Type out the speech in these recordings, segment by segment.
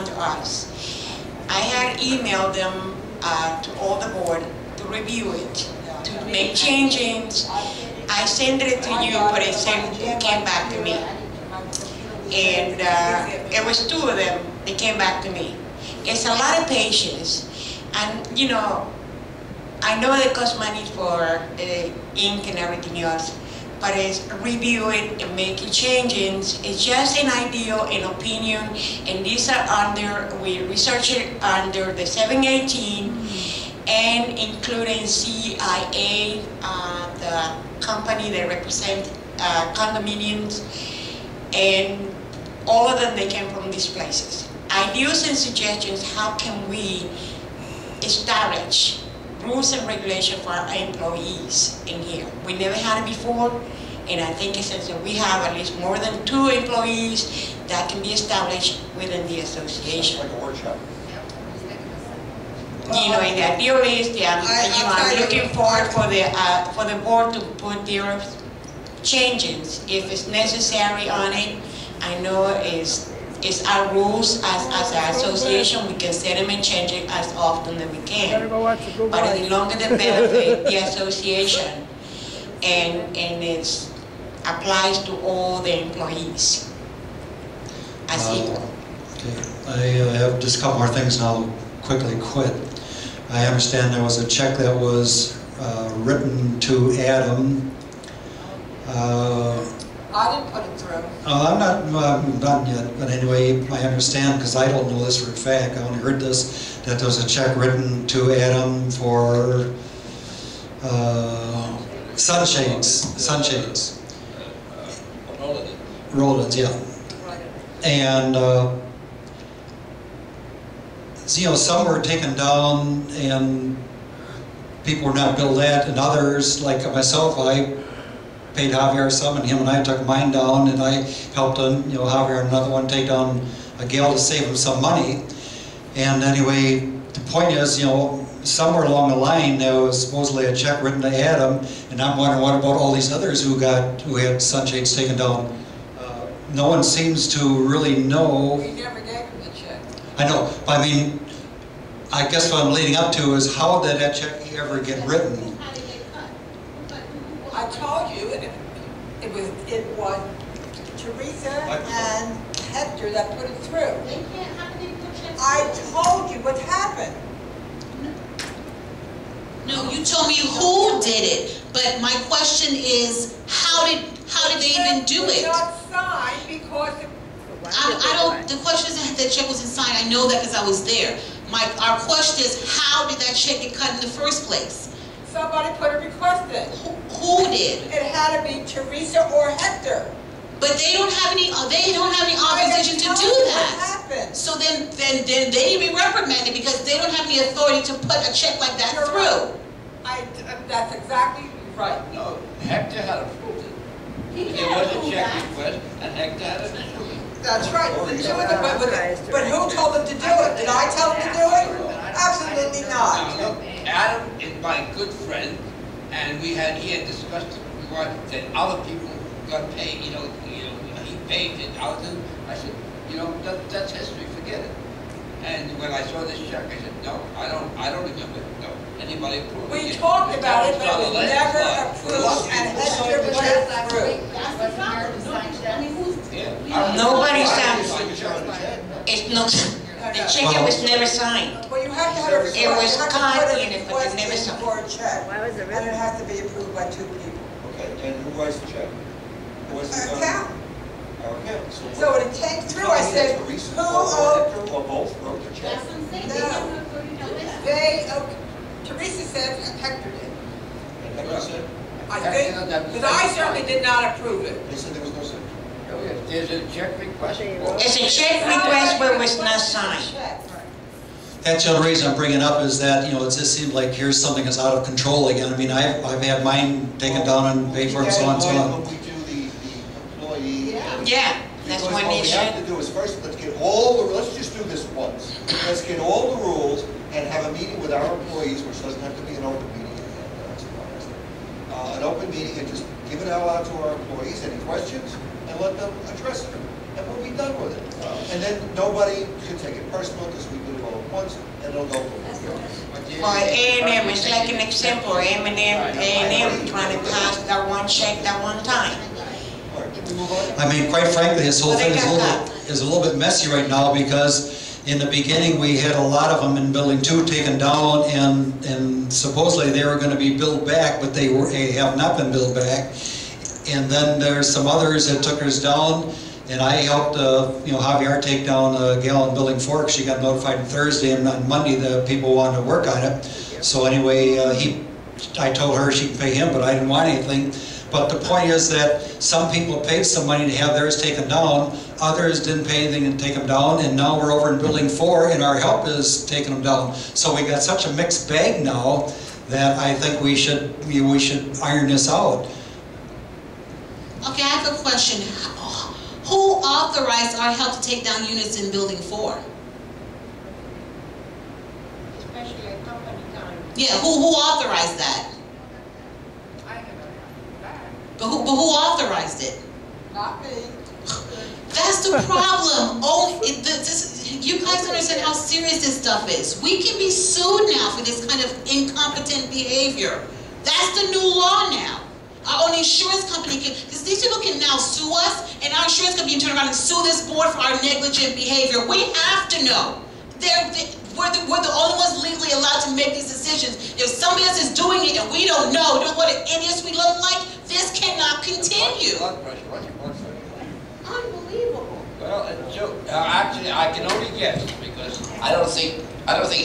under us. I had emailed them to all the board to review it, to make changes. I sent it to you, but it came back to me. And it was 2 of them that came back to me. It's a lot of patience. And, you know, I know it costs money for ink and everything else, but it's review it and making changes. It's just an idea, an opinion, and these are under, we researched it under the 718 and including CIA, the company that represents condominiums, and all of them, they came from these places. Ideas and suggestions, how can we establish rules and regulations for our employees in here? We never had it before, and I think it says that we have at least more than 2 employees that can be established within the association. Like a workshop. You know, in the ideal is, I'm looking forward for the board to put their changes if it's necessary on it. I know it's our rules as an association. We can set them and change it as often as we can. But the longer the benefit the association, and it applies to all the employees as equal. Okay. I have just a couple more things and I'll quickly quit. I understand there was a check that was written to Adam. I didn't put it through. I'm not done yet, but anyway, I understand, because I don't know this for a fact, I only heard this, that there was a check written to Adam for sunshades. Rollins, yeah. And, so, you know, some were taken down and people were not billed that, and others, like myself, I paid Javier some, and him and I took mine down, and I helped you know, Javier and another one take down a gale to save him some money. And anyway, the point is, you know, somewhere along the line there was supposedly a check written to Adam, and I'm wondering what about all these others who had sunshades taken down. No one seems to really know. We never gave him the check. I know, but I mean, I guess what I'm leading up to is how did that check ever get written? I told you, it was Teresa and Hector that put it through. I told you what happened. No, you told me who did it, but my question is, how did they even do it? Not signed because I don't. The question is that the check wasn't signed. I know that because I was there. Our question is, how did that check get cut in the first place? somebody put a request in. Who did? It had to be Teresa or Hector. But they don't have any. They don't have any opposition to do that. What happened? So then they need to be reprimanded because they don't have the authority to put a check like that through. That's exactly right. No, Hector had approved it. There was a check request, and Hector had approved it. That's right. But who told them to do it? Did I tell them to do it? Absolutely not. Now, look, Adam is my good friend, and he had discussed it before that other people got paid. He paid it. I said, that's history. Forget it. And when I saw this check, I said, no, I don't remember. No, anybody approved it. We talked about it, but it was never approved, and Hector was approved. Nobody signed. It's not. The check was never signed. Well, you have to have It was cut in it, but it never signed. for a check. Why was it And it has to be approved by 2 people. Okay, and who writes the check? Who was the Account. Okay. So when it came through, I said, who owed? Or both wrote the check? No. Teresa said Hector did. And Hector said? I think, because I certainly did not approve it. They said there was no signature. There's a check request. It's a check request, but it was not signed. That's the other reason I'm bringing it up is that, it just seems like here's something that's out of control again. I mean, I've had mine taken down and paid for and so on and so on. When we do the employee... Yeah, that's because when what they we should. have to do is first, let's just do this once. Let's get all the rules and have a meeting with our employees, which doesn't have to be an open meeting. An open meeting and just give it all out to our employees, any questions, and let them address it. and we'll be done with it. And then nobody can take it personal, because we did it all at once, and it'll go from here. For A&M, it's like an example, A&M trying to pass that one check that one time. All right, can we move on? I mean, quite frankly, this whole thing is a little bit messy right now, because in the beginning, we had a lot of them in Building 2 taken down, and supposedly they were going to be built back, but they have not been built back. And then there's some others that took us down, and I helped Javier take down a gal in Building 4, because she got notified on Thursday, and on Monday the people wanted to work on it. So anyway, I told her she could pay him, but I didn't want anything. But the point is that some people paid some money to have theirs taken down, others didn't pay anything to take them down, and now we're over in Building 4 and our help is taking them down. So we got such a mixed bag now that I think we should iron this out. Okay, I have a question. Who authorized our help to take down units in Building 4? Especially at company time. Yeah, who authorized that? But who authorized it? Not me. That's the problem. You guys understand how serious this stuff is. We can be sued now for this kind of incompetent behavior. That's the new law now. Our own insurance company can, because these people can now sue us, and our insurance company can turn around and sue this board for our negligent behavior. We have to know. We're the only ones legally allowed to make these decisions. If somebody else is doing it and we don't know what idiots we look like, this cannot continue. Blood pressure, what's your blood pressure? Unbelievable. Well, actually, I can only guess, because I don't think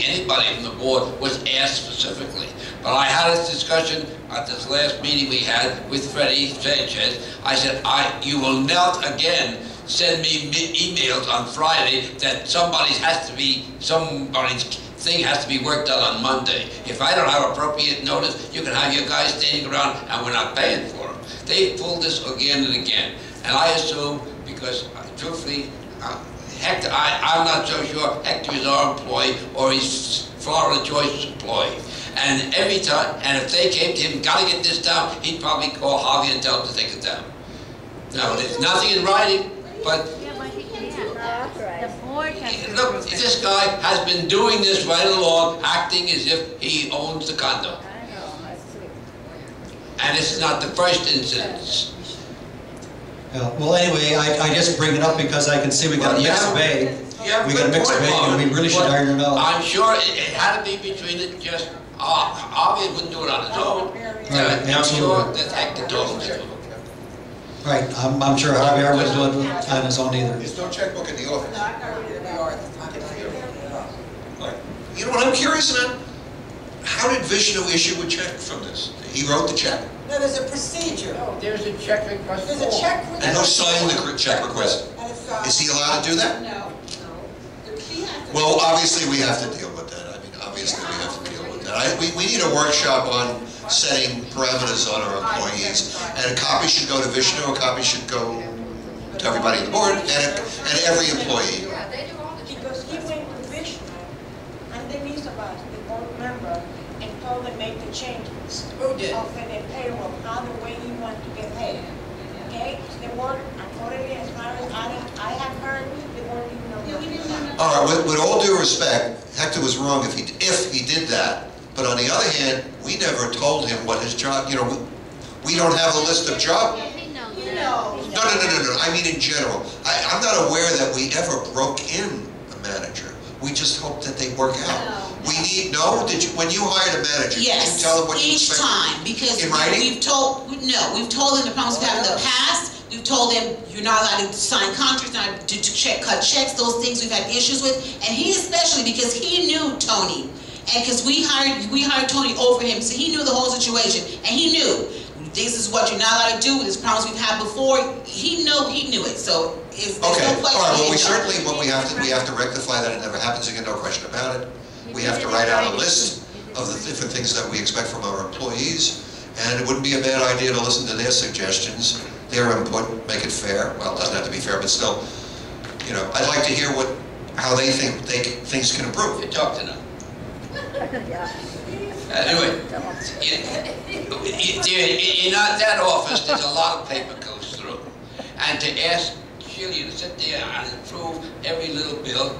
anybody from the board was asked specifically. But I had this discussion at this last meeting we had with Freddie Sanchez. I said, you will not again send me emails on Friday that somebody's thing has to be worked out on Monday. If I don't have appropriate notice, you can have your guys standing around and we're not paying for them. They pulled this again and again. And I assume, because truthfully, Hector, I'm not so sure Hector is our employee or he's Florida Choice's employee. And every time, and if they came to him, gotta get this down, he'd probably call Javier and tell him to take it down. Now, there's nothing in writing, but The board has to look, approve it. this guy has been doing this right along, acting as if he owns the condo. And this is not the first instance. Yeah, well, anyway, I just bring it up because I can see we got a mixed bag. We got a mixed bag, and we really should iron it out. I'm sure it had to be between it, just, Javier wouldn't do it on his own. Right, I'm sure absolutely. that Hector told him to. Right, I'm sure Javier wouldn't do it on his own either. There's no checkbook in the office. No, I got rid of the art. You know what I'm curious about? How did Vishnu issue a check from this? He wrote the check? No, there's a procedure. No, there's a check request. There's a check. And who signed the check request? And it's, Is he allowed to do that? No. Well, obviously we have to deal with that. I mean, obviously we have to deal with that. We need a workshop on setting parameters on our employees. And a copy should go to Vishnu, a copy should go to everybody on the board, and every employee. Because he went to Vishnu, underneath of us, the board member, and told them make the changes. Who did? Of the payroll, how the way he wanted to get paid. Okay? The board, accordingly, as far as I have heard, the board didn't know nothing about it. All right, with all due respect, Hector was wrong if he did that. But on the other hand, we never told him what his job, we don't have a list of jobs. No. I mean in general. I'm not aware that we ever broke in a manager. We just hope that they work out. When you hired a manager, Yes, did you tell them what you each expected? time, because In writing? we've told them the problems we've had in the past. We've told them you're not allowed to sign contracts, not to cut checks, those things we've had issues with. And he especially, because he knew Tony, and because we hired Tony over him, so he knew the whole situation, and he knew this is what you're not allowed to do. This problems we've had before. He knew it. So if there's Okay, no all question, right, well, he we knows. certainly, we have to rectify that it never happens again, no question about it. We have to write out a list of the different things that we expect from our employees, and it wouldn't be a bad idea to listen to their suggestions, their input, make it fair. Well, it doesn't have to be fair, but still, I'd like to hear how they think things can improve. You talk to them. Anyway, in that office, there's a lot of paper goes through. And to ask feel you to sit there and approve every little bill.